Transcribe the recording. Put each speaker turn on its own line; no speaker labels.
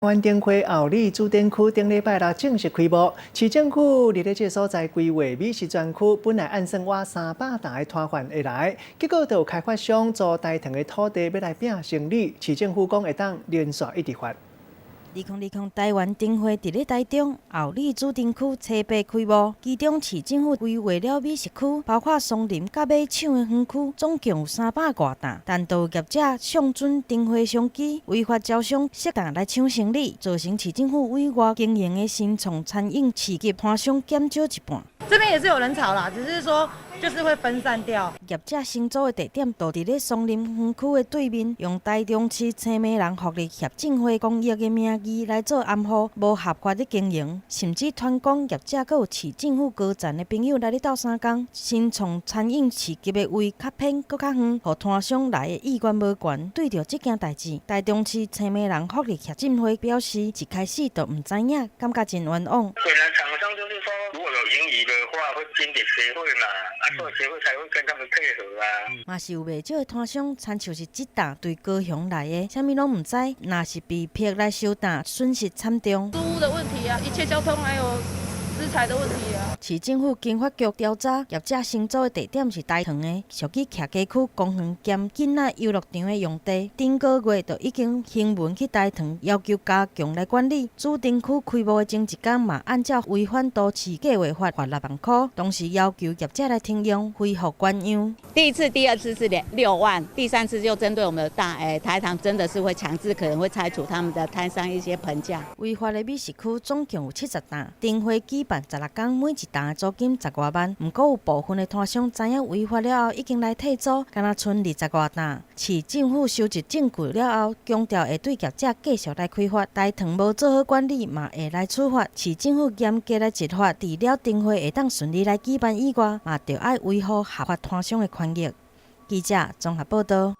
湾灯会后里主展区顶礼拜六正式开幕，市政府伫咧这所在规划美食专区，本来按算我300担的摊贩会来，结果就有开发商租大堂的土地要来拼生理，市政府讲会当连续一直发。
2020台湾灯会伫咧台中后里主灯区初八开幕，其中市政府规划了美食区，包括松林甲马场的园区，总共有300多担，但都有业者上准灯会商机，违法招商适当来抢生理，造成市政府委外经营的新创餐饮市集摊商减少一半。
这边也是有人潮啦，只是说就是会分散掉。
业者新租的地点都伫咧松林园区的对面，用台中市青美人福利协进会公益的名义来做暗号，无合法的经营，甚至传讲业者阁有市政府高层的朋友来咧斗相共。新创餐饮市集的位较偏，阁较远，互摊商来的意愿无悬。对着这件代志，台中市青美人福利协进会表示，一开始就唔知影，感觉真冤枉。
本来厂商就是说，如果有盈余的话，会捐给协会嘛，所以协会才会跟他们配合啊。
嘛是有袂少的摊商，参像是这担对高雄来的，啥物拢唔知，若是被骗来收担，损失惨重。
租屋的问题啊，一切交通还有资财的问题啊。
市政府经发局调查，业者新租的地点是大塘的，属于徛街区公园兼囡仔游乐场的用地。顶个月就已经行文去大塘，要求加强来管理。主灯区开幕的前一天嘛，按照违反都市计划法罚6万块，同时要求业者来停用，恢复原样。
第一次、第二次是6万，第三次就针对我们的台糖，真的是会强制，可能会拆除他们的摊商一些棚架。
违法的美食区总共有70担，灯会举办16天，每一担的租金10多万。不过有部分的摊商知影违法了后，已经来退租，敢若剩20多担。市政府收集证据了后，强调会对业者继续来开发。大堂无做好管理，嘛会来处罚。市政府严格来执法，除了灯会会当顺利来举办以外，嘛就要维护合法摊商的权益。记者综合报道。